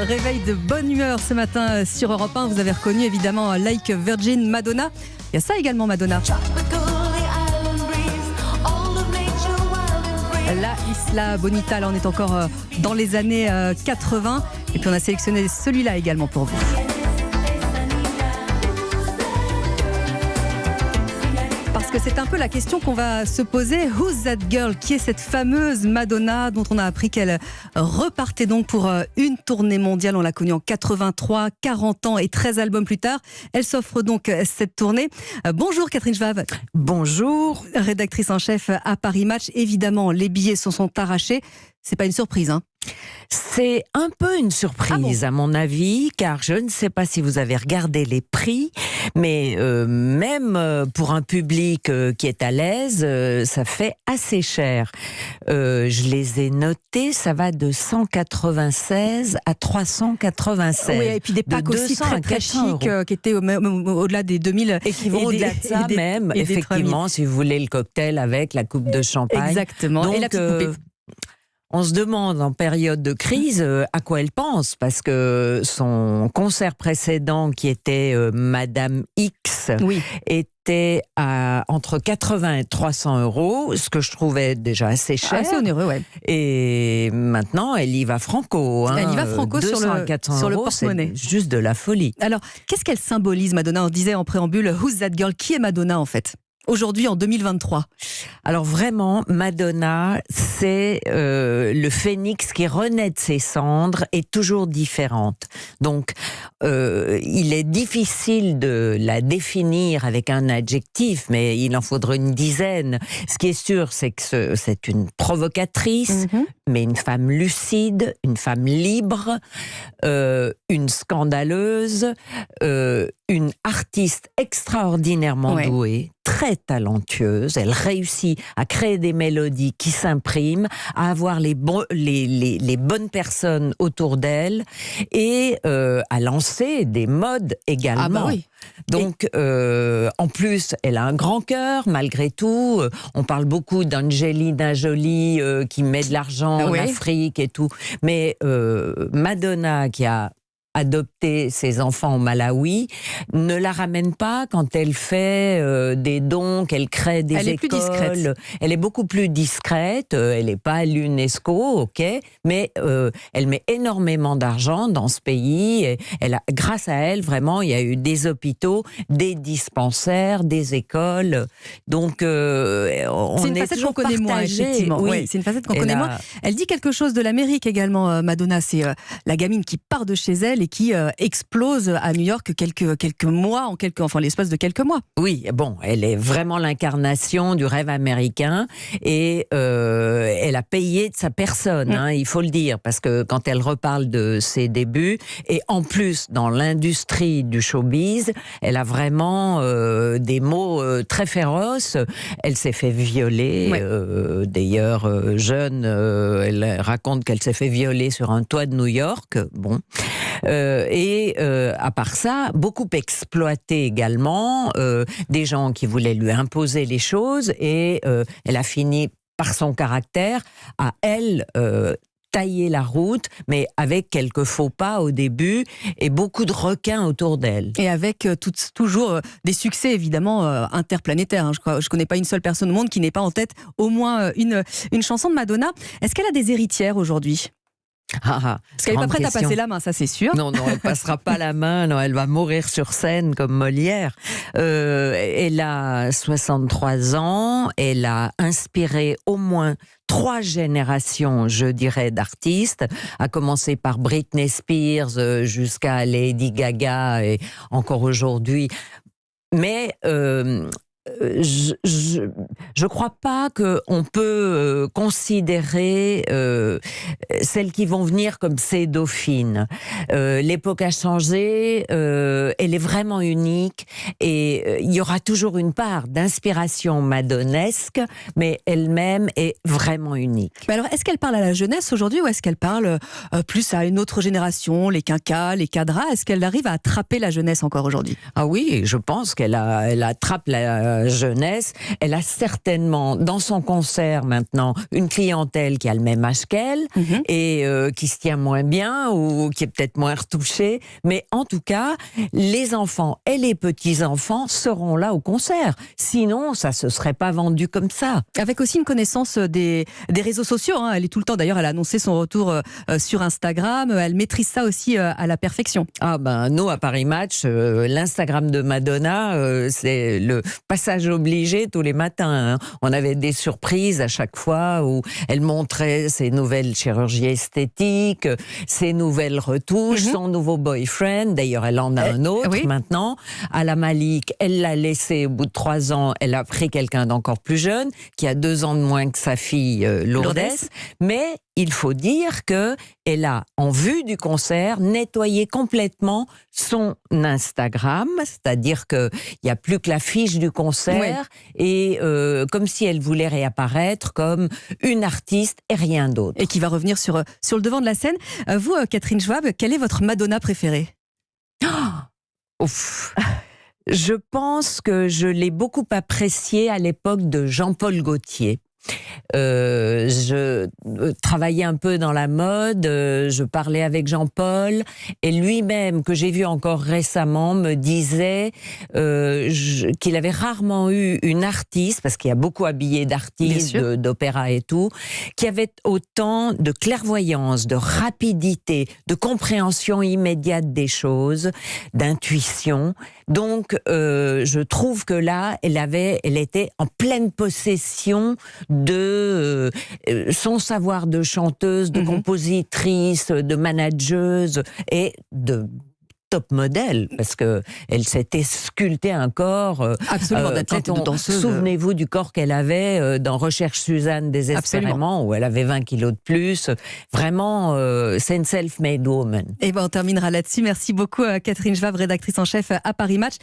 réveil de bonne humeur ce matin sur Europe 1. Vous avez reconnu évidemment Like a Virgin, Madonna. Il y a ça également, Madonna. La Isla Bonita, là on est encore dans les années 80. Et puis on a sélectionné celui-là également pour vous. Parce que c'est un peu la question qu'on va se poser. Who's that girl? Qui est cette fameuse Madonna dont on a appris qu'elle repartait donc pour une tournée mondiale? On l'a connue en 83, 40 ans et 13 albums plus tard. Elle s'offre donc cette tournée. Bonjour Catherine Schwab. Bonjour. Rédactrice en chef à Paris Match. Évidemment, les billets se sont arrachés. C'est pas une surprise, hein? C'est un peu une surprise à mon avis, car je ne sais pas si vous avez regardé les prix, mais même pour un public qui est à l'aise, ça fait assez cher. Je les ai notés, ça va de 196 à 396. Oui, et puis des packs aussi très chics qui étaient au-delà des 2000. Et qui vont au-delà de ça même, effectivement, si vous voulez le cocktail avec la coupe de champagne. Exactement, donc, et la petite poupée. On se demande en période de crise à quoi elle pense, parce que son concert précédent qui était Madame X était à entre 80 et 300 euros, ce que je trouvais déjà assez cher. Assez onéreux, ouais. Et maintenant, elle y va franco. Elle y va franco 200 sur à 400 le euros, porte-monnaie. C'est juste de la folie. Alors, qu'est-ce qu'elle symbolise, Madonna? On disait en préambule, Who's that girl? Qui est Madonna en fait? Aujourd'hui, en 2023. Alors vraiment, Madonna, c'est le phénix qui renaît de ses cendres et toujours différente. Donc, il est difficile de la définir avec un adjectif, mais il en faudrait une dizaine. Ce qui est sûr, c'est que c'est une provocatrice, mais une femme lucide, une femme libre, une scandaleuse, une artiste extraordinairement douée, très talentueuse. Elle réussit à créer des mélodies qui s'impriment, à avoir les bonnes personnes autour d'elle et à lancer des modes également. Ah bah oui. Donc, en plus, elle a un grand cœur, malgré tout. On parle beaucoup d'Angelina Jolie qui met de l'argent en Afrique et tout. Mais Madonna, qui a adopter ses enfants au Malawi, ne la ramène pas quand elle fait des dons, qu'elle crée des écoles. Elle est plus discrète. Elle est beaucoup plus discrète. Elle n'est pas à l'UNESCO, ok, mais elle met énormément d'argent dans ce pays. Et grâce à elle, vraiment, il y a eu des hôpitaux, des dispensaires, des écoles. Donc, on est toujours partagé. Moins, effectivement. Oui, c'est une facette qu'on connaît moins. Elle dit quelque chose de l'Amérique également, Madonna. C'est la gamine qui part de chez elle et qui explose à New York quelques mois, l'espace de quelques mois. Oui, bon, elle est vraiment l'incarnation du rêve américain et elle a payé de sa personne, il faut le dire, parce que quand elle reparle de ses débuts, et en plus dans l'industrie du showbiz, elle a vraiment des mots très féroces. Elle s'est fait violer, d'ailleurs jeune, elle raconte qu'elle s'est fait violer sur un toit de New York, bon. À part ça, beaucoup exploité également, des gens qui voulaient lui imposer les choses et elle a fini par son caractère à elle tailler la route, mais avec quelques faux pas au début et beaucoup de requins autour d'elle. Et avec toujours des succès évidemment interplanétaires. Je connais pas une seule personne au monde qui n'ait pas en tête au moins une chanson de Madonna. Est-ce qu'elle a des héritières aujourd'hui ? Parce qu'elle n'est pas prête à passer la main, ça c'est sûr. Non, elle passera pas la main, non, elle va mourir sur scène comme Molière. Elle a 63 ans, elle a inspiré au moins 3 générations, je dirais, d'artistes, à commencer par Britney Spears jusqu'à Lady Gaga et encore aujourd'hui. Mais je crois pas qu'on peut considérer celles qui vont venir comme ces dauphines. L'époque a changé, elle est vraiment unique et il y aura toujours une part d'inspiration madonesque, mais elle-même est vraiment unique. Mais alors, est-ce qu'elle parle à la jeunesse aujourd'hui ou est-ce qu'elle parle plus à une autre génération, les quinquas, les cadras? Est-ce qu'elle arrive à attraper la jeunesse encore aujourd'hui? Ah oui, je pense qu'elle attrape la sa jeunesse. Elle a certainement dans son concert maintenant une clientèle qui a le même âge qu'elle et qui se tient moins bien ou qui est peut-être moins retouchée. Mais en tout cas, les enfants et les petits-enfants seront là au concert. Sinon, ça se serait pas vendu comme ça. Avec aussi une connaissance des réseaux sociaux. Hein. Elle est tout le temps, d'ailleurs, elle a annoncé son retour sur Instagram. Elle maîtrise ça aussi à la perfection. Ah ben, nous, à Paris Match, l'Instagram de Madonna, c'est le passage obligé tous les matins. Hein. On avait des surprises à chaque fois où elle montrait ses nouvelles chirurgies esthétiques, ses nouvelles retouches, son nouveau boyfriend. D'ailleurs, elle en a un autre maintenant. Ala Malik, elle l'a laissé au bout de 3 ans. Elle a pris quelqu'un d'encore plus jeune, qui a 2 ans de moins que sa fille Lourdes. Mais il faut dire que elle a, en vue du concert, nettoyé complètement son Instagram, c'est-à-dire qu'il n'y a plus que l'affiche du concert, et comme si elle voulait réapparaître comme une artiste et rien d'autre. Et qui va revenir sur le devant de la scène. Vous, Catherine Schwab, quelle est votre Madonna préférée ? Ouf. Je pense que je l'ai beaucoup appréciée à l'époque de Jean-Paul Gaultier. Je travaillais un peu dans la mode, je parlais avec Jean-Paul, et lui-même, que j'ai vu encore récemment, me disait qu'il avait rarement eu une artiste, parce qu'il y a beaucoup habillé d'artistes, d'opéra et tout, qui avait autant de clairvoyance, de rapidité, de compréhension immédiate des choses, d'intuition. Donc, je trouve que là, elle était en pleine possession de son savoir de chanteuse, de compositrice, de manageuse et de top modèle, parce que elle s'était sculptée un corps. Absolument, d'athlète et de danseuse. Souvenez-vous du corps qu'elle avait dans Recherche Suzanne désespérément, où elle avait 20 kilos de plus. Vraiment, c'est une self-made woman. Et ben on terminera là-dessus. Merci beaucoup Catherine Schwab, rédactrice en chef à Paris Match.